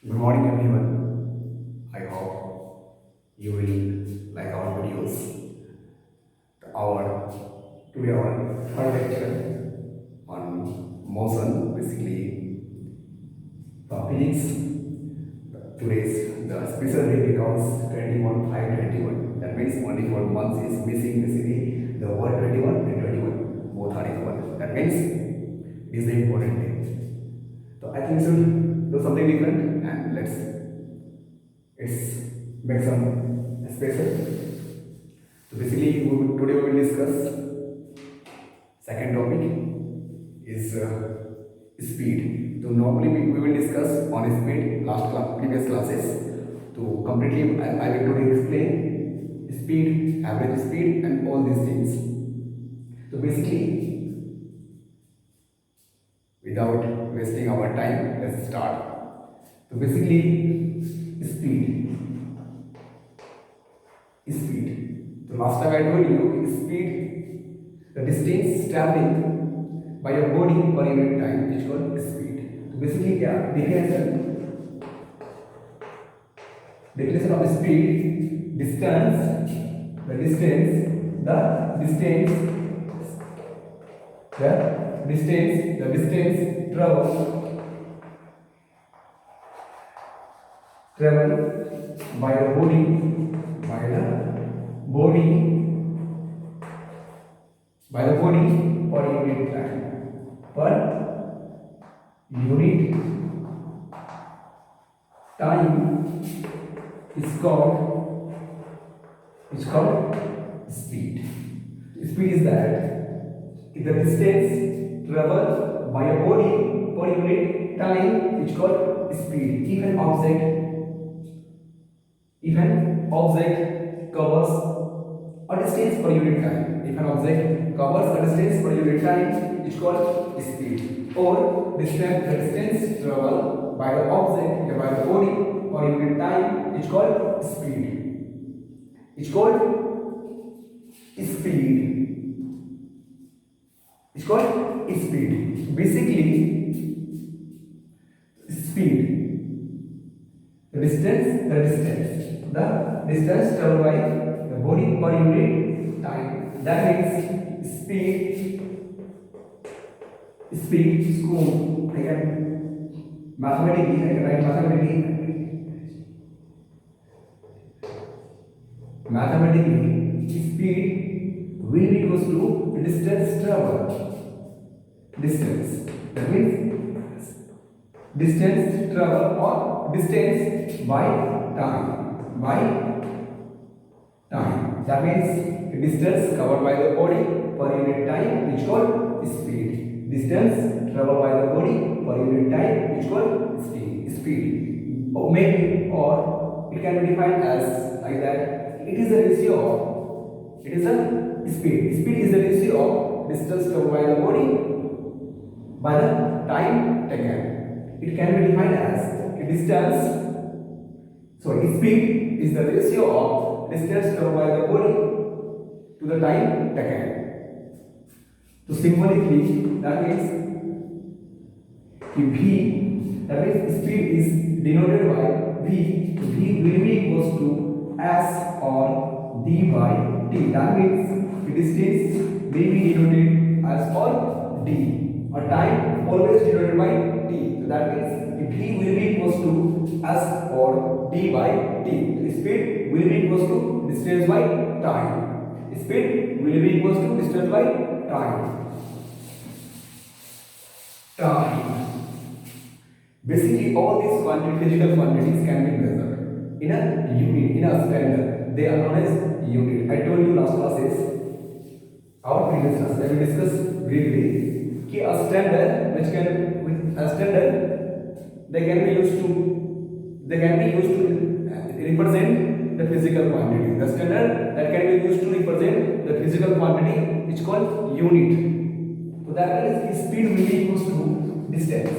Good morning, everyone. I hope you will like our videos. Our today our third lecture on motion, basically for physics. Today's the special day because 21/5/21. That means only for months is missing basically the word 21 and 21. Both are equal. That means it is the important day. So I think we should do something different and let's make some special. So basically today we will discuss second topic is speed. So normally we will discuss on speed previous classes. So completely I will today explain speed, average speed and all these things. So basically without wasting our time, let's start. So basically, speed. So last time I told you, speed, the distance traveling by your body per unit time is called speed. So basically, yeah, definition of speed, distance, the distance, the distance travel by the body per unit time is called speed. Speed is that the distance traveled by a body per unit time is called speed. If an object covers a distance per unit time, if an object covers a distance per unit time, it's called speed. Or the distance traveled by the object by the body per unit time is called speed. It's called speed. It's called speed. Basically, speed. The distance traveled by the body per unit time. That means speed school. I can mathematically speed will be equals to distance travel. That means distance travel or distance by time. That means distance covered by the body per unit time is called speed. Distance traveled by the body per unit time is called speed. Or it can be defined as like that. It is a speed. Speed is the ratio of distance covered by the body by the time taken. It can be defined as speed is the ratio of distance covered by the body to the time taken. So symbolically, that means speed is denoted by V. So V will be equals to S or D by T. That means the distance may be denoted as or D. Or time always denoted by T. So that means V will be equals to S or D by T. Speed will be equals to distance by time. Speed will be equals to distance by time. Basically, all these physical quantities can be measured in a unit, in a standard. They are known as unit. I told you last classes, our previous class, that we discussed briefly, कि a standard they can be used to represent the physical quantity. The standard that can be used to represent the physical quantity is called unit. So that means speed will be equals to distance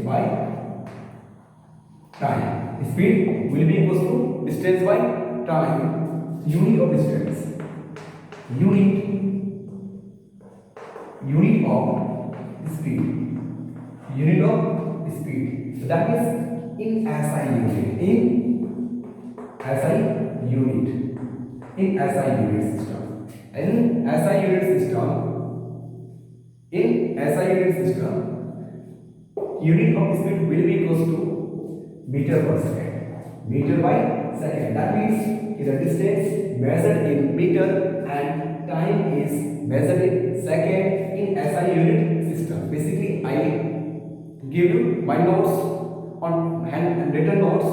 by time. Speed will be equals to distance by time. Unit of distance. Unit of speed. Unit of speed. So that is in SI unit. In SI unit. In SI unit system. In SI unit system. In SI unit system, unit of speed will be equals to meter per second. Meter by second. That means the distance measured in meter and time is measured in second in SI unit system. Basically, I give you my notes on hand written notes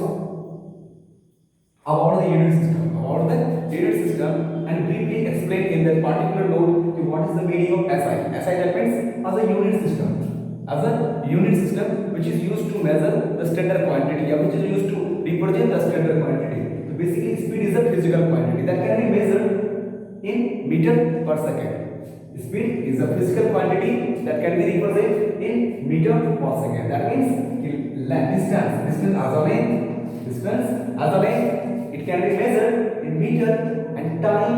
about the unit system. About the unit system and briefly explain in that particular note what is the meaning of SI. SI that means as a unit system. As a unit system which is used to measure the standard quantity or which is used to represent the standard quantity. So basically speed is a physical quantity that can be measured in meter per second. Speed is a physical quantity that can be represented in meter per second. That means distance as a length, it can be measured in meter and time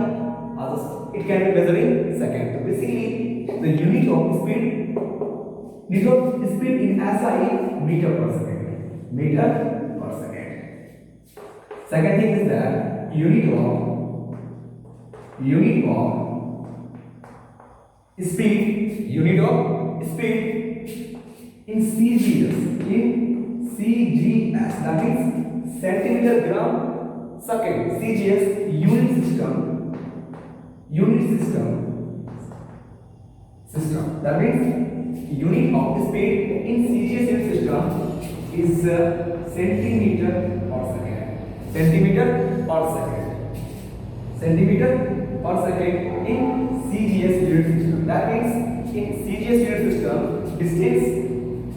as it can be measured in second. So basically the unit of speed in SI meter per second. Meter per second. Second thing is that unit of speed in CGS, that means centimeter gram second. CGS unit system. That means unit of speed in CGS unit system is centimeter per second. Centimeter per second in CGS unit system. That means in CGS unit system, distance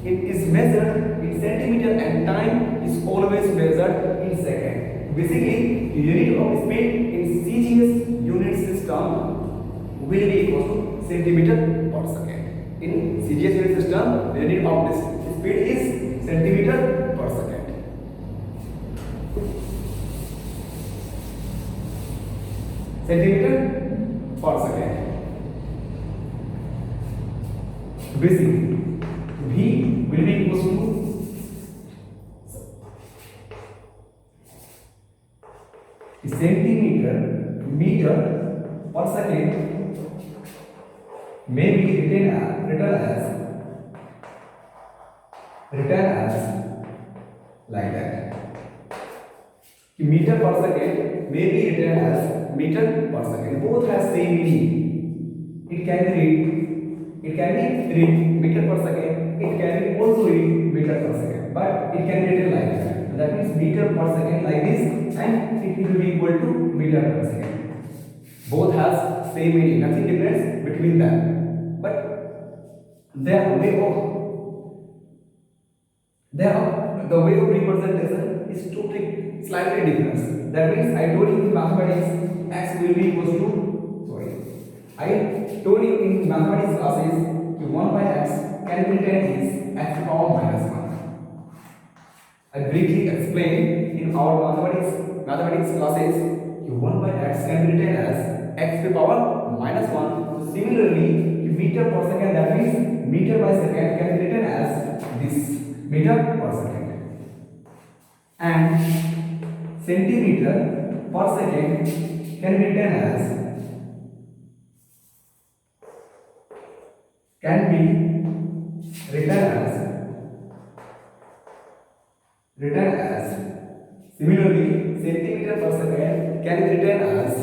it is measured in centimeter and time is always measured in second. Basically, unit of speed in CGS unit system will be equal to centimeter per second. In CGS unit system, the unit of this speed is centimeter per second. Centimeter per second. Basically, V will be equal to centimeter meter per second may be written as like that. Meter per second may be written as meter per second. Both have same meaning. It can be read meter per second. It can be also read meter per second. But it can be written like that. That means meter per second like this, and it will be equal to meter per second. Both has same meaning. Nothing difference between them. But the way of representation is totally slightly different. That means I told you in mathematics x will be equal to I told you in mathematics classes 1 by x can be written as x to the power minus 1. I briefly explained in our mathematics classes 1 by x can be written as x to the power minus 1. So similarly, meter per second, that means meter by second can be written as this, meter per second. And centimeter per second can be written as similarly centimeter per second can be written as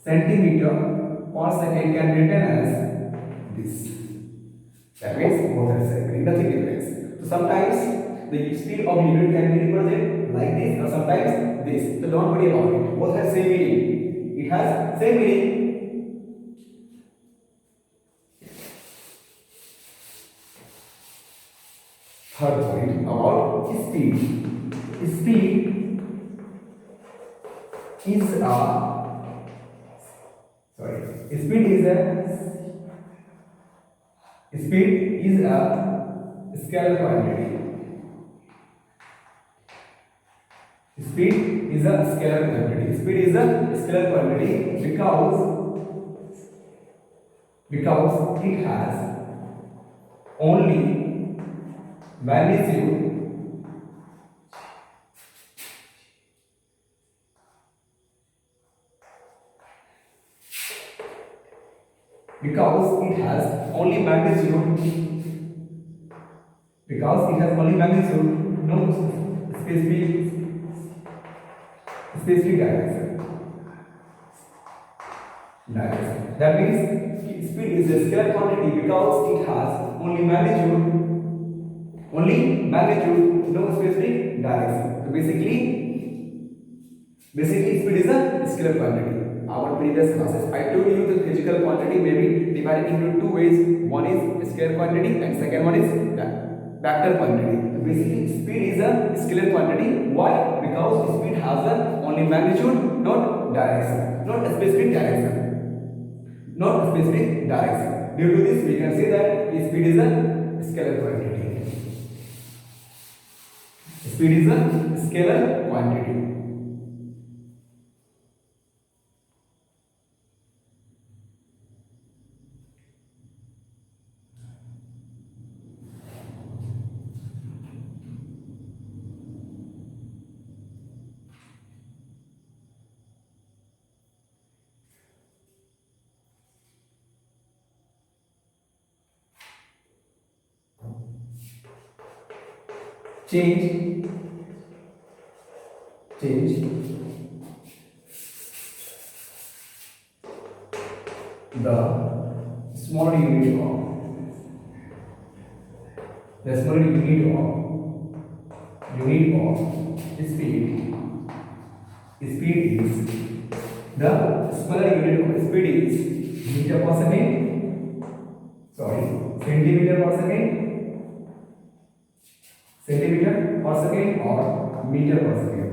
centimeter per second can be written as this. That means both are same, nothing difference. So sometimes the speed of unit can be represented like this or sometimes this. So don't worry about it. Both have same meaning. It has same meaning. Third point about speed. Speed is a scalar quantity. Speed is a scalar quantity. Speed is a scalar quantity because it has only magnitude because it has only magnitude, no specific direction. That means speed is a scalar quantity because it has only magnitude, no specific direction. So basically speed is a scalar quantity. Our previous classes, I told you the physical quantity may be divided into two ways. One is scalar quantity and second one is vector quantity. So basically speed is a scalar quantity. Why? Because speed has a only magnitude, not direction, not a specific direction. Due to this, we can say that speed is a scalar quantity. Speed is a scalar quantity. Change the smaller unit of speed. Speed is the smaller unit of speed is meter per second. Centimeter per second. Centimeter per second or meter per second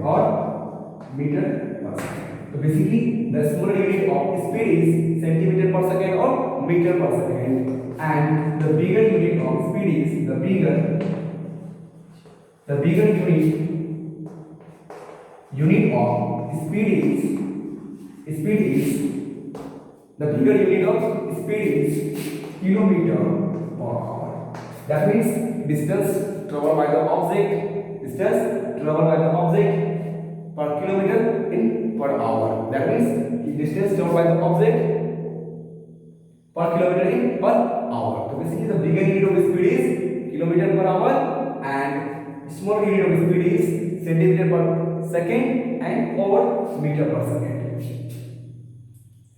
So basically the smaller unit of speed is centimeter per second or meter per second, and the bigger unit of speed is the bigger unit of speed is the bigger unit of speed is kilometer per hour. That means distance traveled by the object per kilometer in per hour. That means distance traveled by the object per kilometer in per hour. So basically the bigger unit of speed is kilometer per hour and small unit of speed is centimeter per second and or meter per second.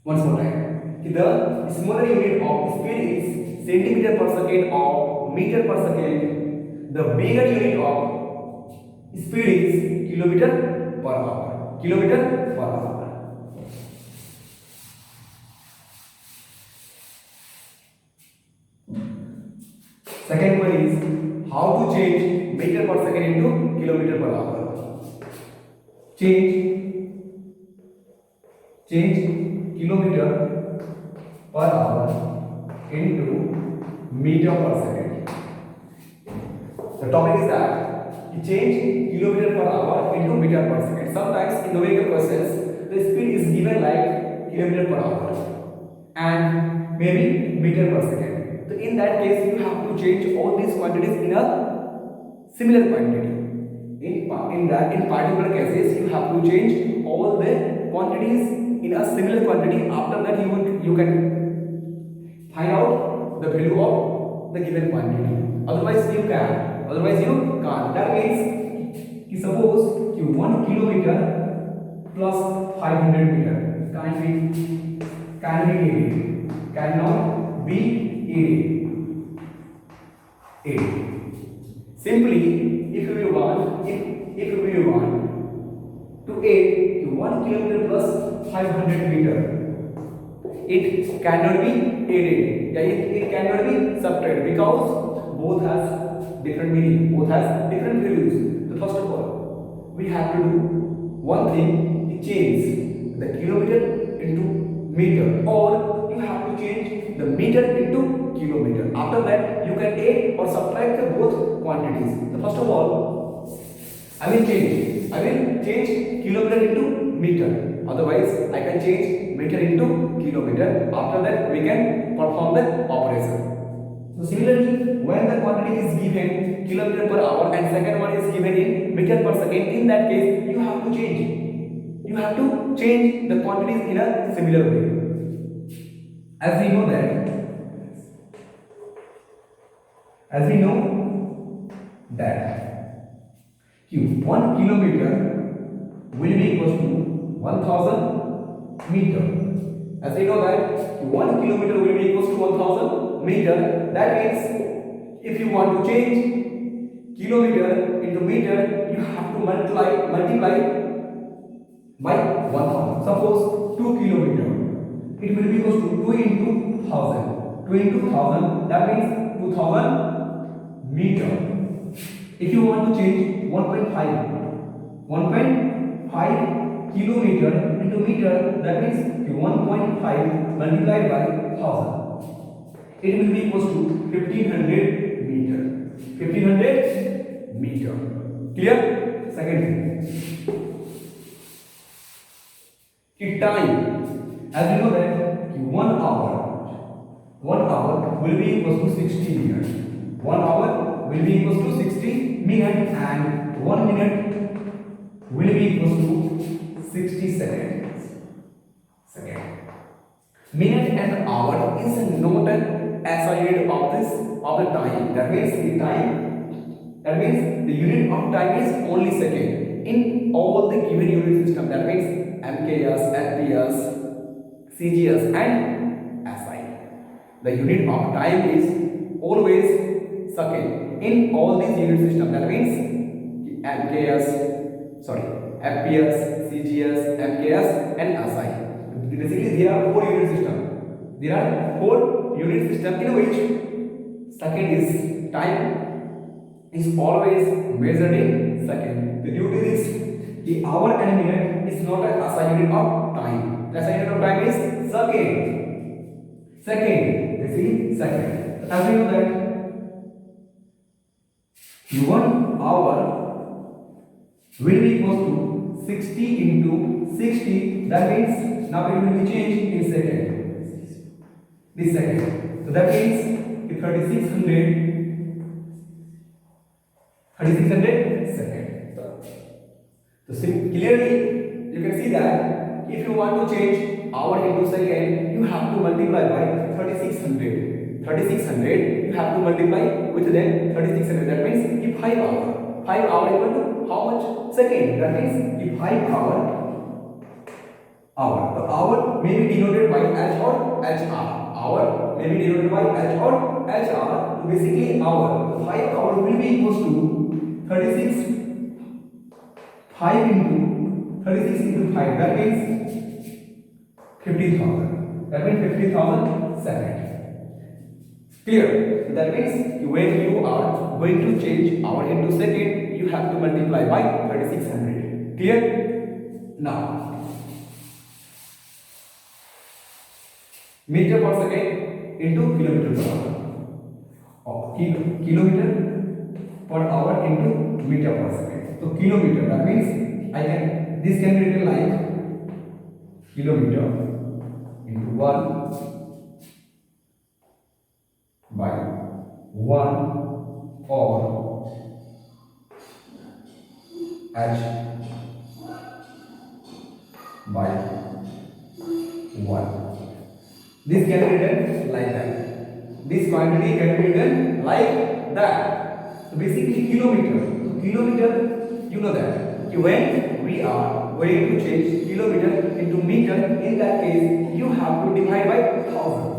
Once more time. The smaller unit of speed is centimeter per second or meter per second. The bigger unit of speed is kilometer per hour. Second one is how to change meter per second into kilometer per hour. Change kilometer per hour into meter per second. The topic is that you change kilometer per hour into meter per second. Sometimes in the vehicle process, the speed is given like kilometer per hour and maybe meter per second. So in that case, you have to change all these quantities in a similar quantity. In particular cases, you have to change all the quantities in a similar quantity. After that, you can find out the value of the given quantity. Otherwise you can't. That means suppose 1 kilometer plus 500 meter cannot be added. Simply, if we want to add 1 kilometer plus 500 meter, it cannot be added. It cannot be subtracted because both has different meaning, both has different values. So first of all, we have to do one thing: change the kilometer into meter, or you have to change the meter into kilometer. After that, you can add or subtract the both quantities. So first of all, I will change kilometer into meter. Otherwise, I can change meter into kilometer. After that, we can perform the operation. So similarly, when the quantity quantity is given kilometer per hour and second one is given in meter per second, in that case you have to change. You have to change the quantities in a similar way. As we know that 1 kilometer will be equals to 1000 meter. As we know that 1 kilometer will be equals to 1000 meter. That means if you want to change kilometer into meter, you have to multiply by 1000. Suppose 2 kilometer, it will be equals to 2 into 1000. 2 into 1000, that means 2000 meter. If you want to change 1.5 kilometer into meter, that means 1.5 multiplied by 1000. It will be equals to 1500 meter. 1500 meter. Clear? Second thing. Time. As you know that 1 hour will be equals to 60 minutes. 1 hour will be equals to 60 minutes and 1 minute will be equals to 60 seconds. Minute and hour is not an SI unit of the time. That means the unit of time is only second in all the given unit system. That means MKS, FPS, CGS and SI. The unit of time is always second in all these unit systems. That means FPS, CGS, MKS and SI. Basically there are 4 unit systems. There are 4 unit systems in which second is time is always measured in second. Due to this, the hour and minute is not a SI unit of time. The SI unit of time is second. Basically second. As we know that 1 hour will be equal to 60 into 60. That means now it will be changed in second. This second. So that means 3600 seconds. So clearly you can see that if you want to change hour into second, you have to multiply by 3600. 3600 you have to multiply with then 3600. That means if 5 hour equal to how much second? That means if 5 hour. The hour may be denoted by H or HR. Hour may be denoted by H or HR. So basically hour. 5 hour will be equals to 36. 5 into 36 into 5. That means 50,000. That means 50,000 seconds. Clear? That means when you are going to change hour into second, you have to multiply by 3600. Clear? Now. Meter per second into kilometer per hour. Or kilometer per hour into meter per second. So kilometer, that means this can be written like kilometer into 1 by 1 or H by 1. This can be written like that. This quantity can be written like that. So basically kilometer. So kilometer, you know that when we are going to change kilometer into meter, in that case you have to divide by 1000.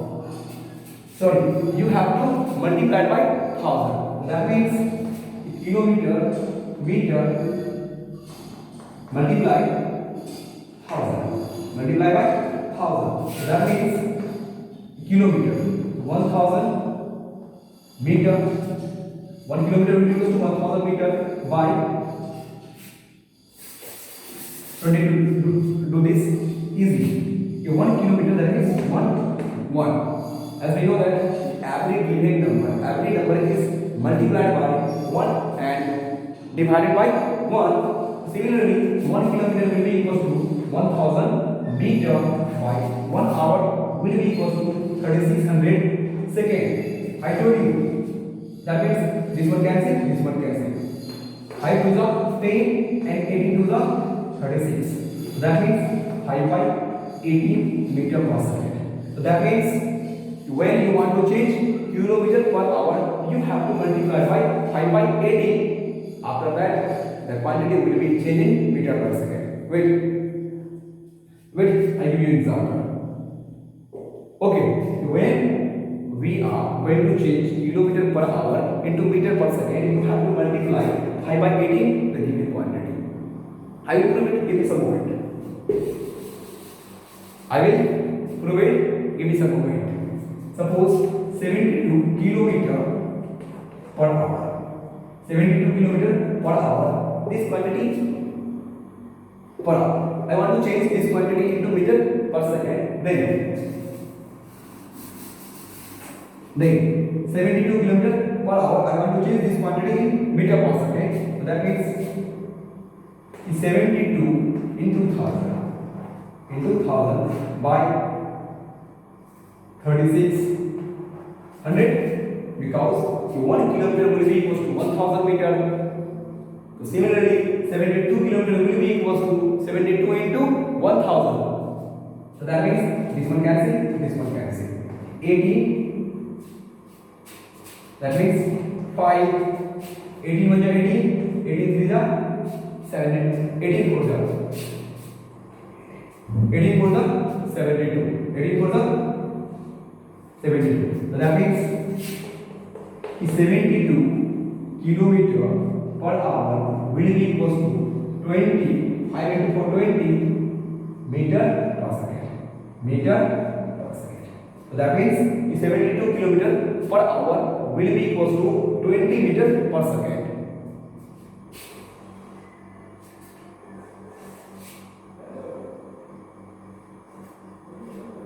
Sorry, you have to multiply by 1000. That means kilometer, meter, multiply 1000. Multiply by 1000. That means kilometer 1000 meter. 1 kilometer will be equal to 1000 meter by 20. Do this easily. 1 kilometer, that is 1. As we know that every given number is multiplied by 1 and divided by 1. Similarly, 1 kilometer will be equal to 1000 meter by 1 hour will be equal to 3600 seconds. I told you That means this one cancel, this one cancel. 5 to the 10 and 18 to the 36. So that means 5 by 18 meter per second. So that means when you want to change kilometer per hour, you have to multiply by 5 by 18. After that, the quantity will be changing meter per second. Wait, I give you example. Okay, when we are going to change kilometer per hour into meter per second, you have to multiply 5 by 18 the given quantity. I will prove it. Give me some moment. I will prove it. Give me some moment. Suppose 72 kilometer per hour. 72 kilometer per hour. This quantity per hour. I want to change this quantity into meter per second. Then 72 kilometer per hour. I want to change this quantity in meter per second. So that means 72 into 1000 by 3600, because 1 kilometer will be equals to 1000 meter. So similarly 72 kilometer will be equals to 72 into 1000. So that means this one cancel, this one cancel. 18, that means 5, 18 1 18, 18 3 7, 18 for the 72, 18 for the 72. So that means 72 kilometer per hour will be equals to 20, 5 into 4 20 meter per second. Meter per second. So that means 72 kilometer per hour will be equals to 20 meter per second.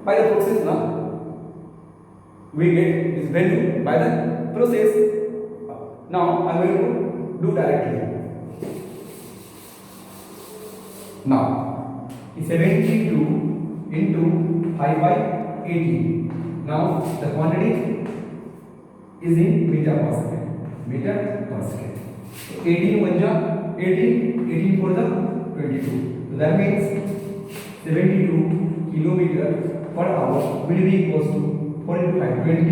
By the process now, we get this value by the process. Now I am going to do directly. Now 72 into 5 by 18. Now the quantity is in meter per second. Meter per second. 18 1 18, 18 for the 22. So that means 72 kilometer per hour will be equals to 4 into 5, 20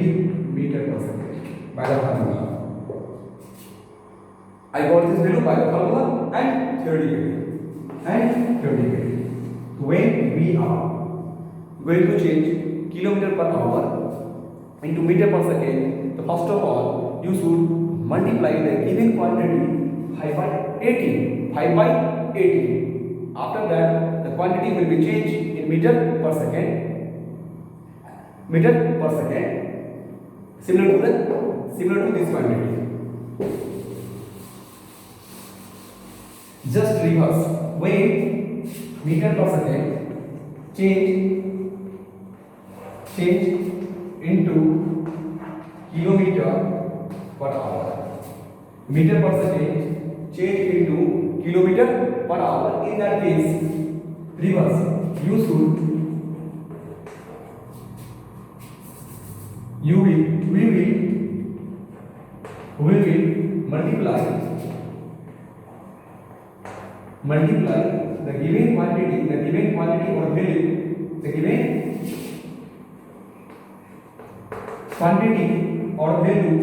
meter per second by the formula. I got this value by the formula and theoretically. When we are going to change kilometer per hour into meter per second, so first of all you should multiply the given quantity 5 by 18. 5 by 18. After that, the quantity will be changed in meter per second. Meter per second, similar to this quantity. Just reverse. When meter per second change into kilometer per hour. Meter per second change into kilometer per hour. In that case, reverse. We will multiply the given quantity or value, the given quantity or value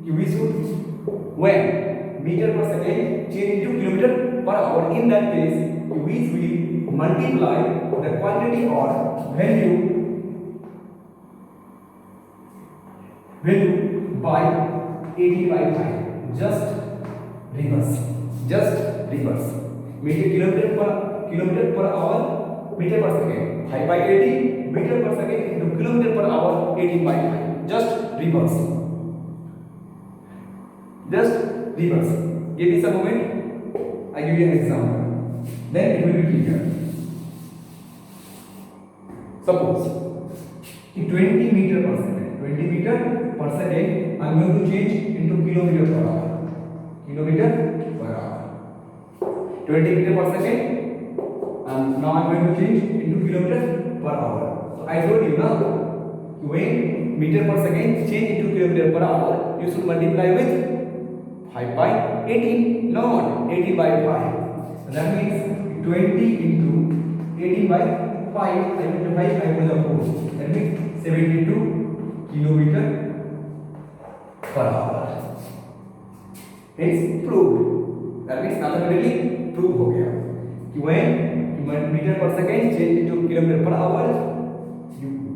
we should, when meter per second change into kilometer per hour. In that case, we will multiply the quantity or value by 80 by 5. Just reverse. Kilometer per hour, meter per second. 5 by 80 meter per second into kilometer per hour, 18 by 5. Just reverse. Give me some moment. I give you an example. Then it will be clear. Suppose 20 meter per second. 20 meter per second. I am going to change into kilometer per hour. 20 meter per second. Now I am going to change into kilometer per hour. So I told you now, when meter per second change into kilometer per hour, you should multiply with 5 by 18. No, 18 by 5. So that means 20 into 18 by 5. I multiply 5 to the 4. That means 72 kilometer per hour. It's proved. That means mathematically proved हो गया कि when meter per second change into kilometer per hour,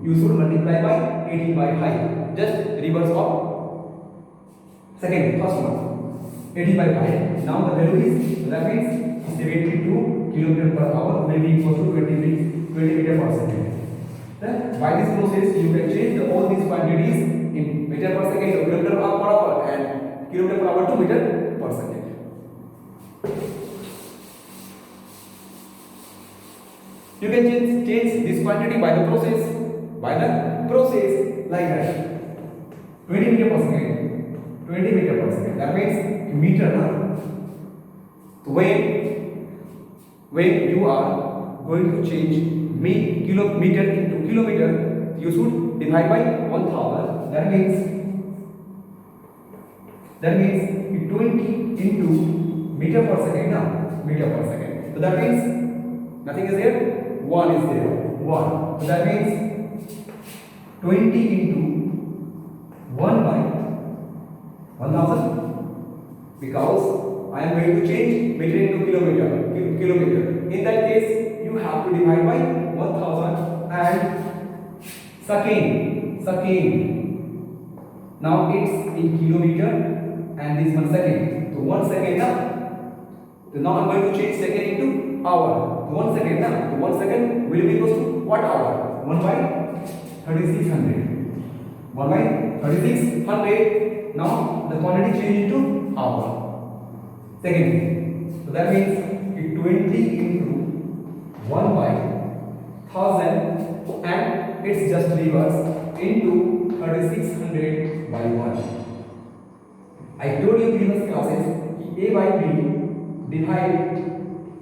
you should multiply by 18 by 5. Just reverse of first one. 80 by 5. Now the value is, that means 72 kilometer per hour will be equal to 20 meter per second. Then by this process you can change all these quantities in meter per second to kilometer per hour and kilometer per hour to meter per second. You can change this quantity by the process like that. 20 meter per second. 20 meter per second. That means meter now. When you are going to change meter into kilometer, you should divide by 1000. That means 20 into meter per second now. Meter per second. So that means nothing is there. 1 is there. 1. So that means 20 into 1 by 1000, because I am going to change meter into kilometer. In that case, you have to divide by 1000 and second. Now it's in kilometer and this 1 second. So 1 second now. So now I'm going to change second into hour. So 1 second now. So 1 second will be equal to what hour? 1 by 3600. 1 by 3600. Now the quantity change into hour. Second. So that means 20 into 1 by 1000 and it's just reverse into 3600 by 1. I told you previous classes A by B divide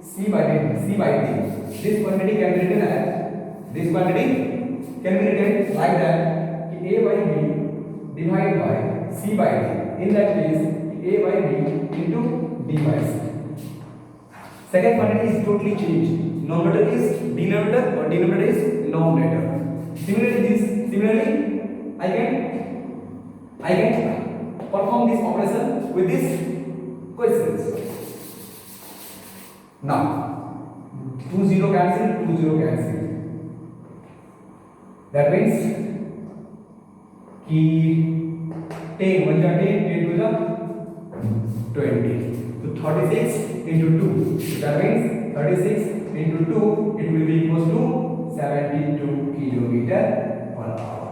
C by D. This quantity can be written like that. A by B divided by C by D. In that case, A by B into D by C. Second quantity is totally changed. Numerator is denominator or denominator is numerator. Similarly, I can perform this operation with this questions. Now, 2 0 cancel. That means 10 1 10 to the 20. So 36 into 2. That means 36 into 2, it will be equal to 72 kilometer per hour.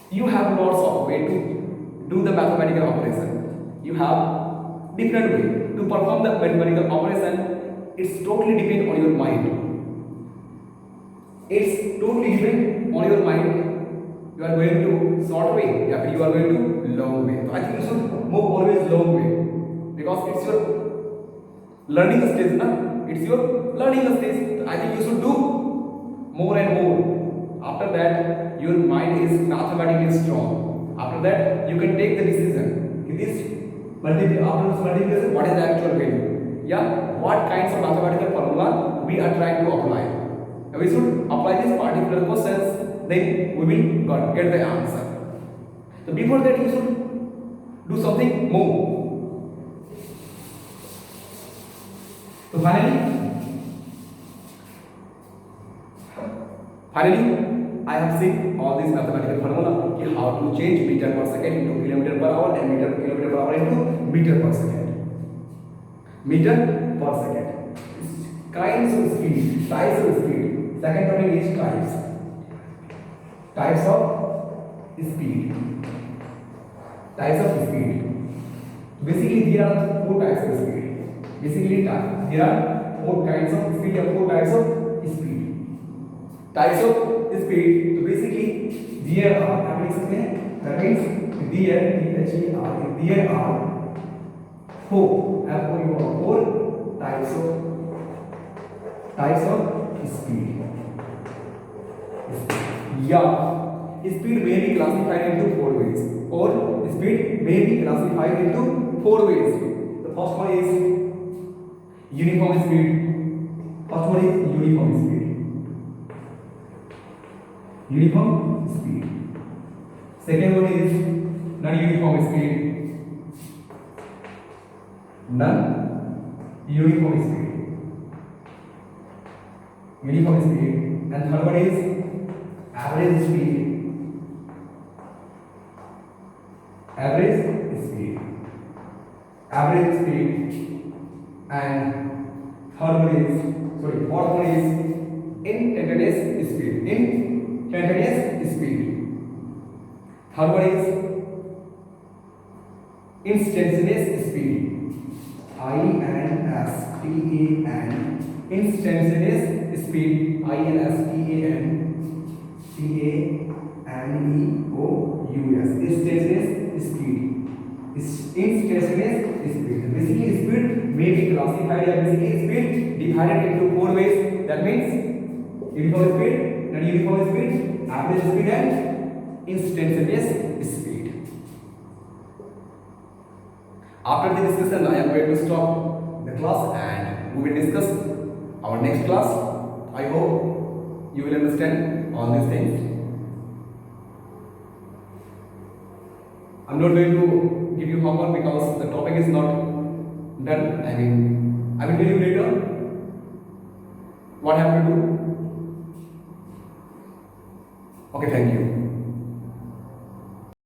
You have lots of way to do the mathematical operation. You have different way to perform the mathematical operation. It's totally depend on your mind. It's totally depend on your mind. You are going to short way, or you are going to long way. So I think you should move always long way, because it's your learning stage, na? It's your learning stage. So I think you should do more and more. After that, your mind is mathematically strong. After that, you can take the decision. This multiplication, what is the actual value? Yeah, what kinds of mathematical formula we are trying to apply. And we should apply these particular questions. Then we will get the answer. So before that, you should do something more. So finally, I have seen all these mathematical formula, how to change meter per second into kilometer per hour and kilometer per hour into meter per second. Meter per second. Kinds of speed, types of speed. Second topic is types. Types of speed. Basically, there are 4 types of speed. There are 4 kinds of speed or 4 types of speed. Types of speed. So basically, there are, that means there are 4 types of speed. Yeah. speed may be classified into four ways, or speed may be classified into four ways. The first one is uniform speed. First one is uniform speed. Uniform speed. Second one is non-uniform speed. Non-uniform speed. Uniform speed. And third one is average speed. Average speed. Average speed. And fourth one is instantaneous speed. Instantaneous speed. Third one is instantaneous speed. INSTANT. Instantaneous speed. INSTANTANEOUS. Instantaneous speed. Instantaneous speed. Basically, speed may be classified as speed divided into four ways. That means uniform speed, non-uniform speed, average speed, and instantaneous speed. After the discussion, I am going to stop the class and we will discuss our next class. I hope you will understand all these things. I'm not going to give you homework because the topic is not done. I will tell you later what I have to do. Okay, thank you.